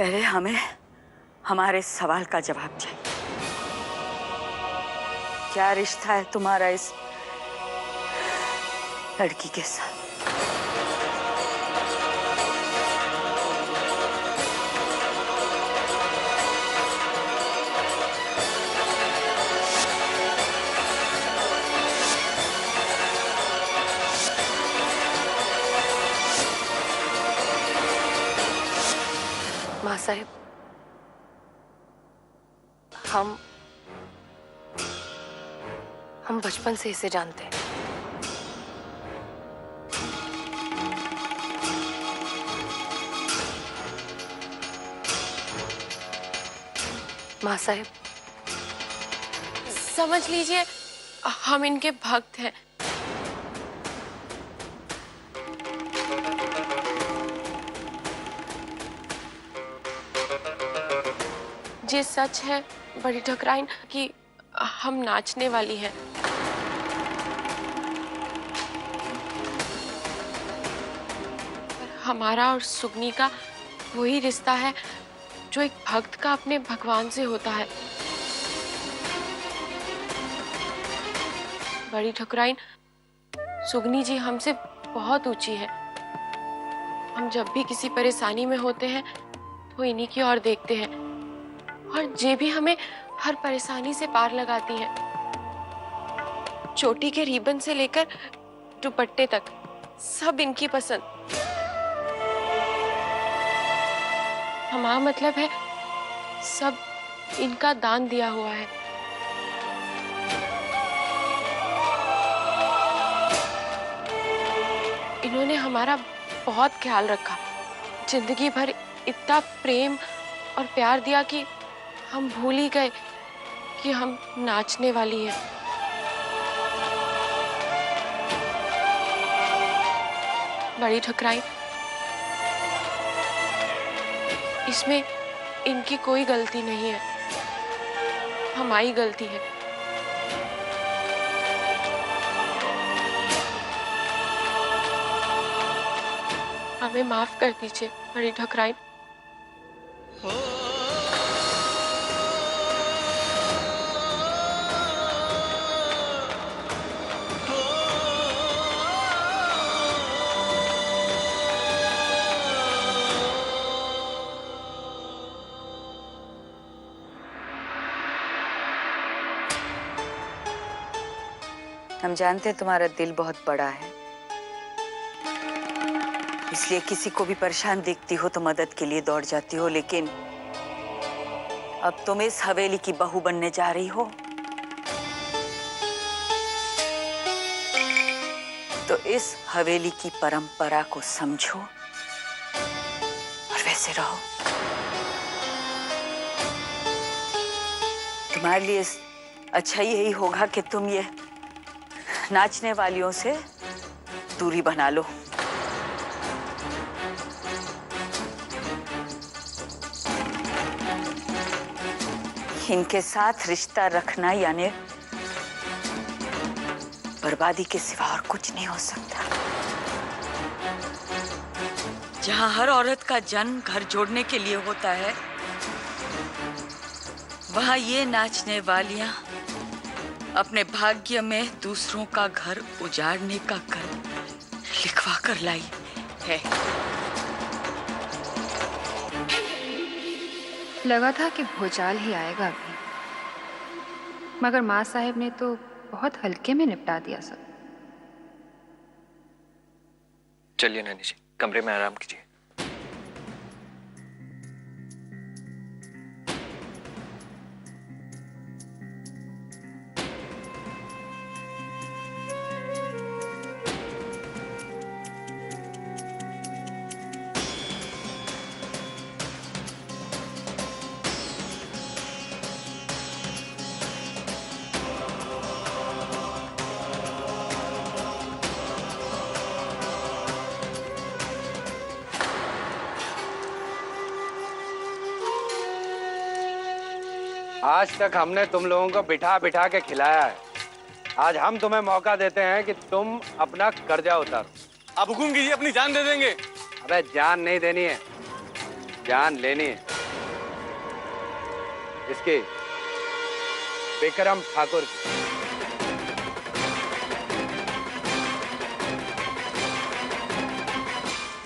पहले हमें हमारे सवाल का जवाब चाहिए। क्या रिश्ता है तुम्हारा इस लड़की के साथ? माँ साहिब, हम बचपन से इसे जानते हैं। माँ साहिब, समझ लीजिए हम इनके भक्त हैं। ये सच है बड़ी ठकुराइन कि हम नाचने वाली हैं। पर हमारा और सुगनी का वही रिश्ता है जो एक भक्त का अपने भगवान से होता है। बड़ी ठकुराइन, सुगनी जी हमसे बहुत ऊंची है। हम जब भी किसी परेशानी में होते हैं तो इन्हीं की ओर देखते हैं और ये भी हमें हर परेशानी से पार लगाती हैं। चोटी के रिबन से लेकर दुपट्टे तक सब इनकी पसंद। हमारा मतलब है सब इनका दान दिया हुआ है। इन्होंने हमारा बहुत ख्याल रखा, जिंदगी भर इतना प्रेम और प्यार दिया कि हम भूल ही गए कि हम नाचने वाली हैं। बड़ी ठकुराइन, इसमें इनकी कोई गलती नहीं है, हमारी गलती है। हमें माफ कर दीजिए बड़ी ठकुराइन। हम जानते हैं तुम्हारा दिल बहुत बड़ा है, इसलिए किसी को भी परेशान देखती हो तो मदद के लिए दौड़ जाती हो, लेकिन अब तुम इस हवेली की बहू बनने जा रही हो तो इस हवेली की परंपरा को समझो और वैसे रहो। तुम्हारे लिए अच्छा यही होगा कि तुम ये नाचने वालियों से दूरी बना लो। इनके साथ रिश्ता रखना यानी बर्बादी के सिवा और कुछ नहीं हो सकता। जहां हर औरत का जन्म घर जोड़ने के लिए होता है, वहां ये नाचने वालियां अपने भाग्य में दूसरों का घर उजाड़ने का कर लिखवा कर लाई है। लगा था कि भूचाल ही आएगा अभी, मगर माँ साहिब ने तो बहुत हल्के में निपटा दिया सब। चलिए नानी जी, कमरे में आराम कीजिए। आज तक हमने तुम लोगों को बिठा बिठा के खिलाया है। आज हम तुम्हें मौका देते हैं कि तुम अपना कर्जा उतारो। आप हुकुम कीजिए, अपनी जान दे देंगे। अबे जान नहीं देनी है, जान लेनी है। इसकी विक्रम ठाकुर की।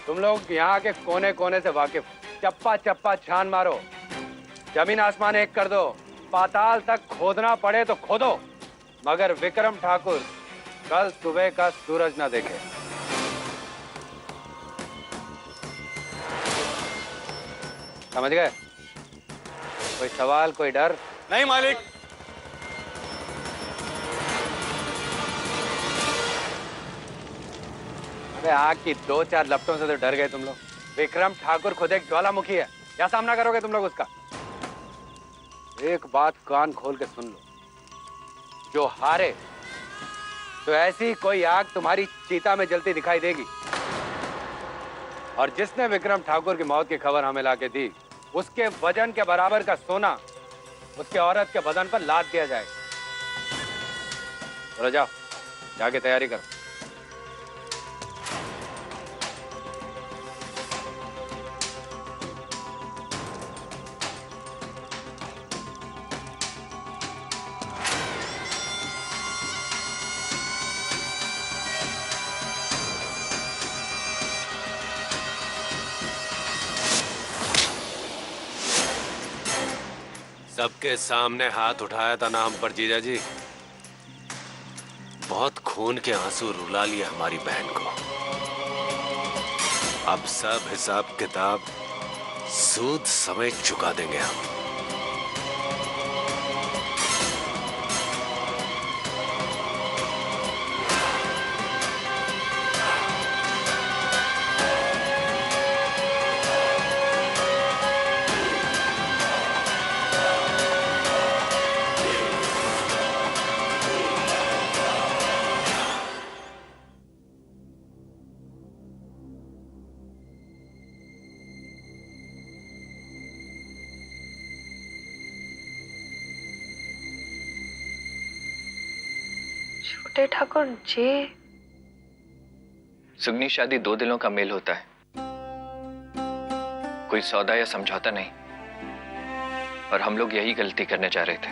तुम लोग यहाँ के कोने कोने से वाकिफ, चप्पा चप्पा छान मारो, जमीन आसमान एक कर दो, पाताल तक खोदना पड़े तो खोदो, मगर विक्रम ठाकुर कल सुबह का सूरज ना देखे। समझ गए? कोई सवाल, कोई डर? नहीं मालिक। अबे आग की 2-4 लपटों से तो डर गए तुम लोग। विक्रम ठाकुर खुद एक ज्वालामुखी है, क्या सामना करोगे तुम लोग उसका? एक बात कान खोल के सुन लो, जो हारे तो ऐसी कोई आग तुम्हारी चीता में जलती दिखाई देगी, और जिसने विक्रम ठाकुर की मौत की खबर हमें लाके दी, उसके वजन के बराबर का सोना उसके औरत के बदन पर लाद दिया जाएगा। चलो जाओ, जाके तैयारी करो। सबके सामने हाथ उठाया था ना हम पर जीजा जी। बहुत खून के आंसू रुला लिया हमारी बहन को। अब सब हिसाब किताब सूद समेत चुका देंगे हम। छोटे ठाकुर जी, सुगनी शादी दो दिलों का मेल होता है, कोई सौदा या समझौता नहीं। और हम लोग यही गलती करने जा रहे थे।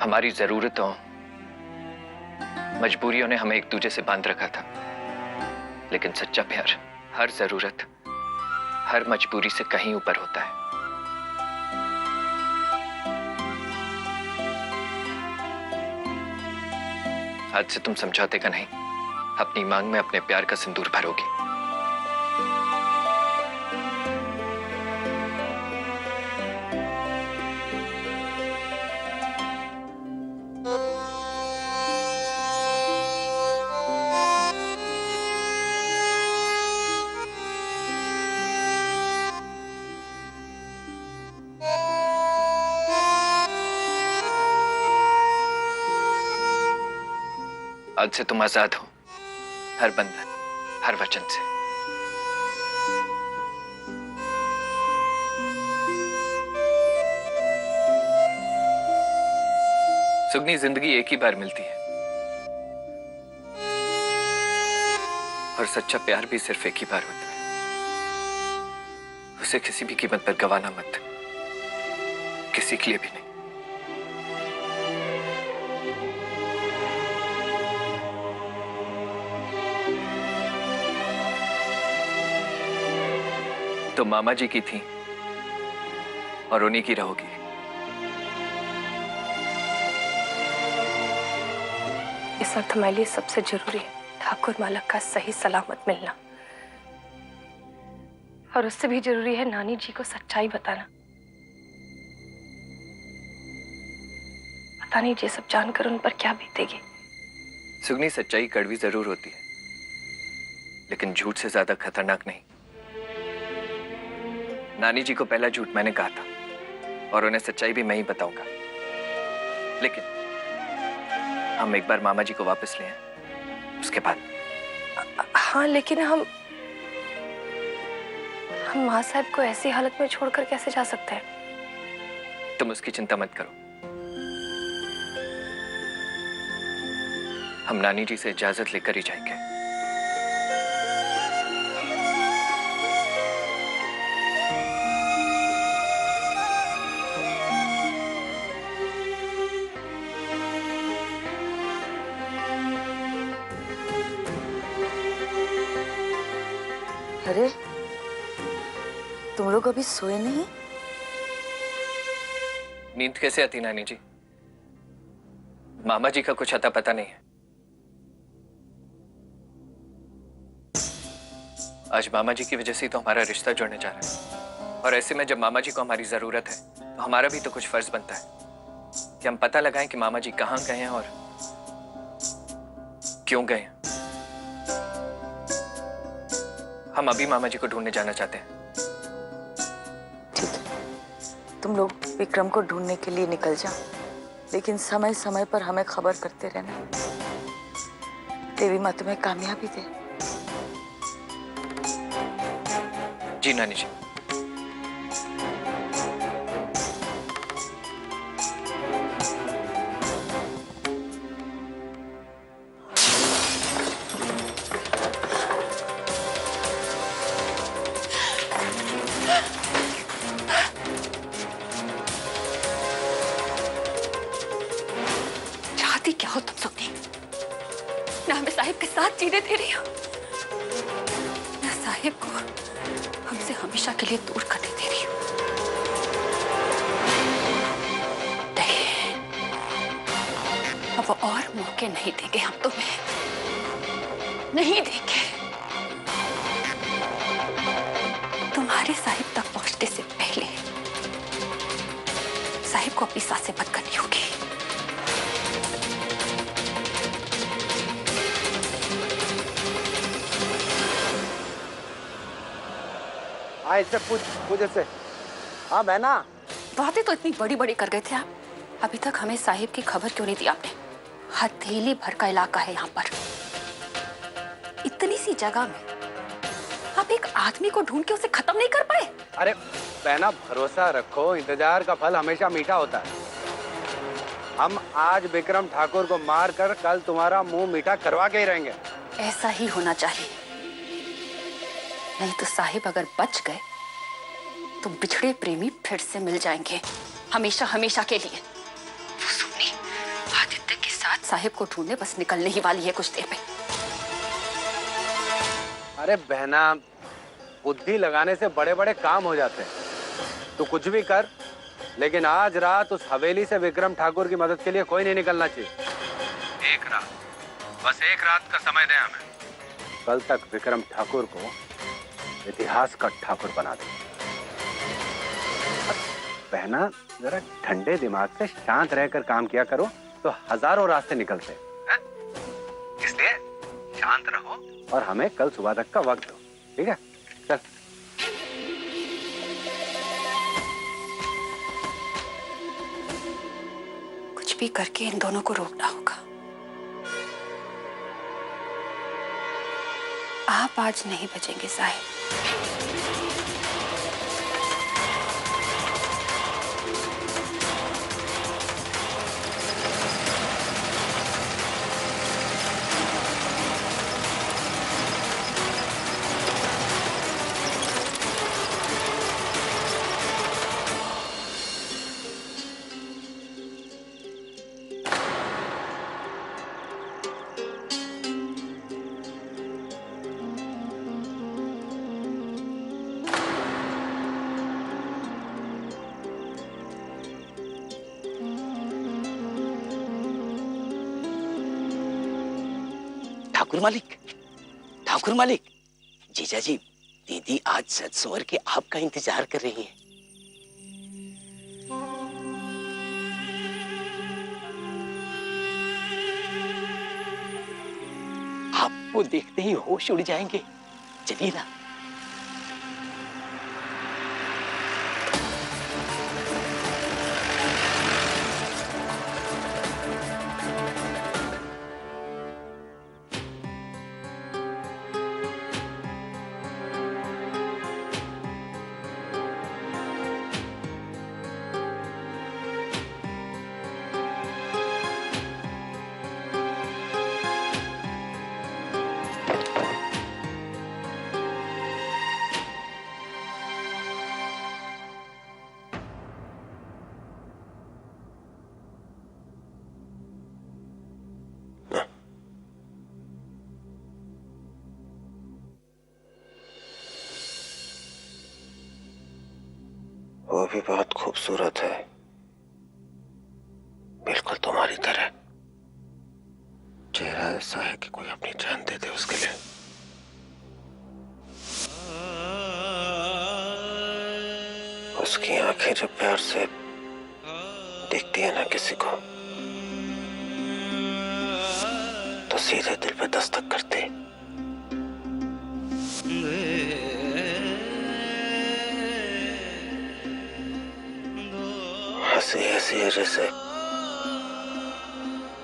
हमारी जरूरतों, मजबूरियों ने हमें एक दूसरे से बांध रखा था, लेकिन सच्चा प्यार हर जरूरत, हर मजबूरी से कहीं ऊपर होता है। आज से तुम समझौते का नहीं, अपनी मांग में अपने प्यार का सिंदूर भरोगी। आज से तुम आजाद हो, हर बंधन, हर वचन से। सुगनी, जिंदगी एक ही बार मिलती है, और सच्चा प्यार भी सिर्फ एक ही बार होता है। उसे किसी भी कीमत पर गंवाना मत, किसी के लिए भी नहीं। तो मामा जी की थी और उन्हीं की रहोगी। इस वक्त हमारे लिए सबसे जरूरी है ठाकुर मालक का सही सलामत मिलना, और उससे भी जरूरी है नानी जी को सच्चाई बताना। पता नहीं ये सब जानकर उन पर क्या बीतेगी। सुगनी, सच्चाई कड़वी जरूर होती है, लेकिन झूठ से ज्यादा खतरनाक नहीं। नानी जी को पहला झूठ मैंने कहा था, और उन्हें सच्चाई भी मैं ही बताऊंगा। लेकिन हम एक बार मामा जी को वापस ले आए, उसके बाद। हाँ, लेकिन हम माँ साहब को ऐसी हालत में छोड़कर कैसे जा सकते हैं? तुम उसकी चिंता मत करो। हम नानी जी से इजाजत लेकर ही जाएंगे। अरे तुम लोग अभी सोए नहीं? नींद कैसे आती नानी जी? मामा जी का कुछ अता पता नहीं है। आज मामा जी की वजह से तो हमारा रिश्ता जुड़ने जा रहा है, और ऐसे में जब मामा जी को हमारी जरूरत है तो हमारा भी तो कुछ फर्ज बनता है कि हम पता लगाएं कि मामा जी कहाँ गए हैं और क्यों गए हैं। हम अभी मामा जी को ढूंढने जाना चाहते हैं। ठीक है, तुम लोग विक्रम को ढूंढने के लिए निकल जाओ, लेकिन समय समय पर हमें खबर करते रहना। देवी माँ तुम्हें कामयाबी दे। जी नानी जी। चाहती क्या हो तुम सुगनी? ना हमें साहिब के साथ जीने दे रही हो, ना साहिब को हमसे हमेशा के लिए दूर करने दे रही हो। नहीं, अब और मौके नहीं देंगे हम तुम्हें, नहीं देंगे। तुम्हारे साहिब तक पहुंचने से पहले साहिब को अपनी सांसें बंद करनी होगी। हाँ, इससे पूछ इससे। हाँ बहना। बातें तो इतनी बड़ी बड़ी कर गए थे आप, अभी तक हमें साहिब की खबर क्यों नहीं दी आपने? हथेली भर का इलाका है यहाँ पर, इतनी सी जगह में आप एक आदमी को ढूंढ के उसे खत्म नहीं कर पाए? अरे बहना, भरोसा रखो, इंतजार का फल हमेशा मीठा होता है। हम आज विक्रम ठाकुर को मार कर कल तुम्हारा मुंह मीठा करवा के ही रहेंगे। ऐसा ही होना चाहिए, नहीं तो साहिब अगर बच गए तो बिछड़े प्रेमी फिर से मिल जाएंगे, हमेशा हमेशा के लिए। वो सुगनी आदित्य के साथ साहिब को ढूंढने बस निकलने ही वाली है कुछ देर में। अरे बहना, बुद्धि लगाने से बड़े बड़े काम हो जाते हैं। तू कुछ भी कर, लेकिन आज रात उस हवेली से विक्रम ठाकुर की मदद के लिए कोई नहीं निकलना चाहिए। एक रात, बस एक रात का समय दे हमें। कल तक विक्रम ठाकुर को इतिहास का ठाकुर बना दे। बहना, जरा ठंडे दिमाग से शांत रहकर काम किया करो तो हजारों रास्ते निकलते हैं। इसलिए शांत रहो और हमें कल सुबह तक का वक्त दो, ठीक है? चल। कुछ भी करके इन दोनों को रोकना होगा। आप आज नहीं बचेंगे साहिब। ठाकुर मालिक, जीजा जी, दीदी आज सज सवर के आपका इंतजार कर रही हैं। आपको देखते ही होश उड़ जाएंगे, चलिए ना। वो भी बहुत खूबसूरत है, बिल्कुल तुम्हारी तरह। चेहरा ऐसा है कि कोई अपनी जान दे दे उसके लिए। उसकी आंखें जब प्यार से देखती है ना किसी को, तो सीधे दिल पे दस्तक करती। हंसी ऐसी है जैसे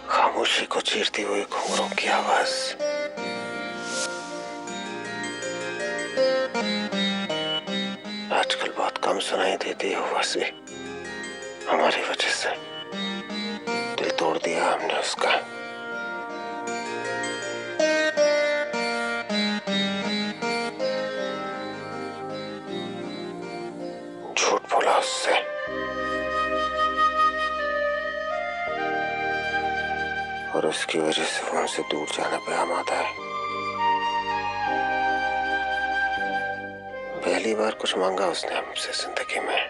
खामोशी को चीरती हुई घुंघरों की आवाज। आजकल बहुत कम सुनाई देती है वो हंसी। हमारी वजह से दिल तोड़ दिया हमने उसका। झूठ बोला उससे, और उसकी वजह से वो हमसे दूर जाने पे आमादा है। पहली बार कुछ मांगा उसने हमसे जिंदगी में,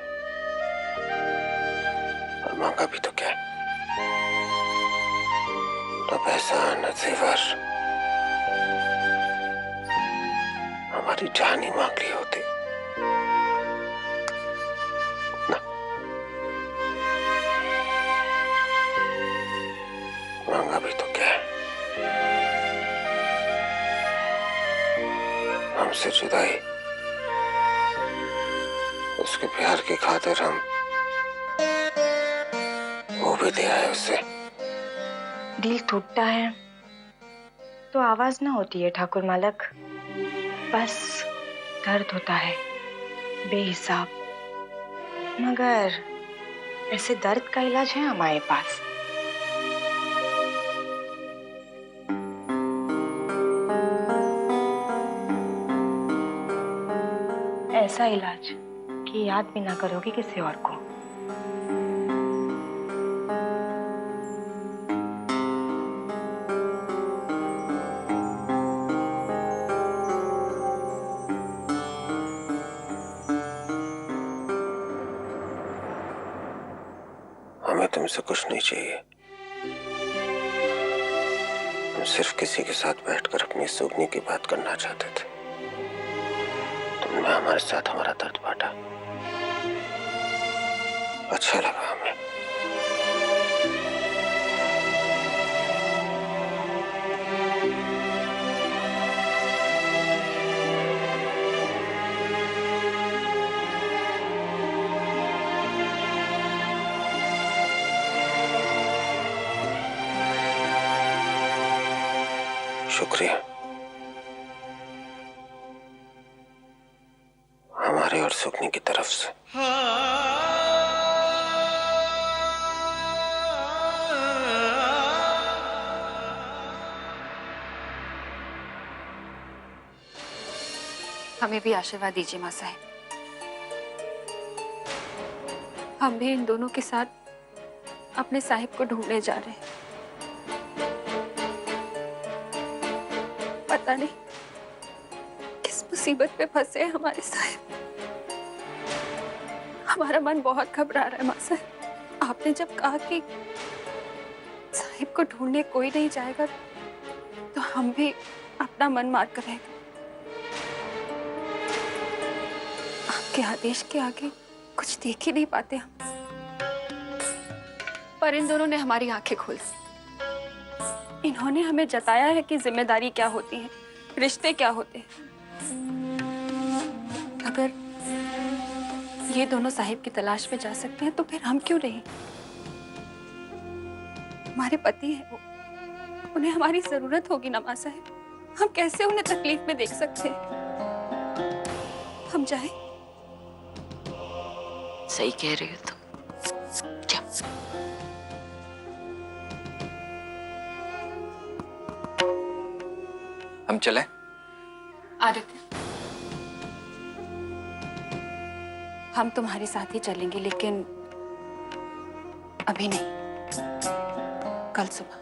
और मांगा भी तो क्या, न पैसा न जेवर, हमारी जान ही मांग ली होती ना। मांगा भी तो क्या, हमसे जुदाई। उसके प्यार की खातिर हम वो भी दे आए उसे। दिल टूटता है तो आवाज ना होती है ठाकुर मालक, बस दर्द होता है बेहिसाब। मगर ऐसे दर्द का इलाज है हमारे पास। ऐसा इलाज कि याद भी ना करोगे किसी और को। हमें तुमसे कुछ नहीं चाहिए। हम सिर्फ किसी के साथ बैठकर अपनी सुगनी की बात करना चाहते थे। तुमने हमारे साथ हमारा दर्द बांटा, अच्छा लगा हमें। शुक्रिया, हमारे और सुगनी की तरफ से। हमें भी आशीर्वाद दीजिए माँ साहब। हम भी इन दोनों के साथ अपने साहिब को ढूंढने जा रहे हैं। पता नहीं किस मुसीबत में फंसे हैं हमारे साहिब। हमारा मन बहुत घबरा रहा है माँ साहब। आपने जब कहा कि साहिब को ढूंढने कोई नहीं जाएगा, तो हम भी अपना मन मार कर रहेंगे। आपके आदेश के आगे कुछ देख ही नहीं पाते हम। पर इन दोनों ने हमारी आंखें खोल दी। इन्होंने हमें जताया है कि जिम्मेदारी क्या होती है, रिश्ते क्या होते हैं। अगर ये दोनों साहिब की तलाश में जा सकते हैं तो फिर हम क्यों नहीं? हमारे पति हैं वो, उन्हें हमारी जरूरत होगी ना माँ साहिब। हम कैसे उन्हें तकलीफ में देख सकते हैं? हम जाएं? सही कह रही हो तुम। जा। हम चलें? आदित्य, हम तुम्हारे साथ ही चलेंगे, लेकिन अभी नहीं, कल सुबह।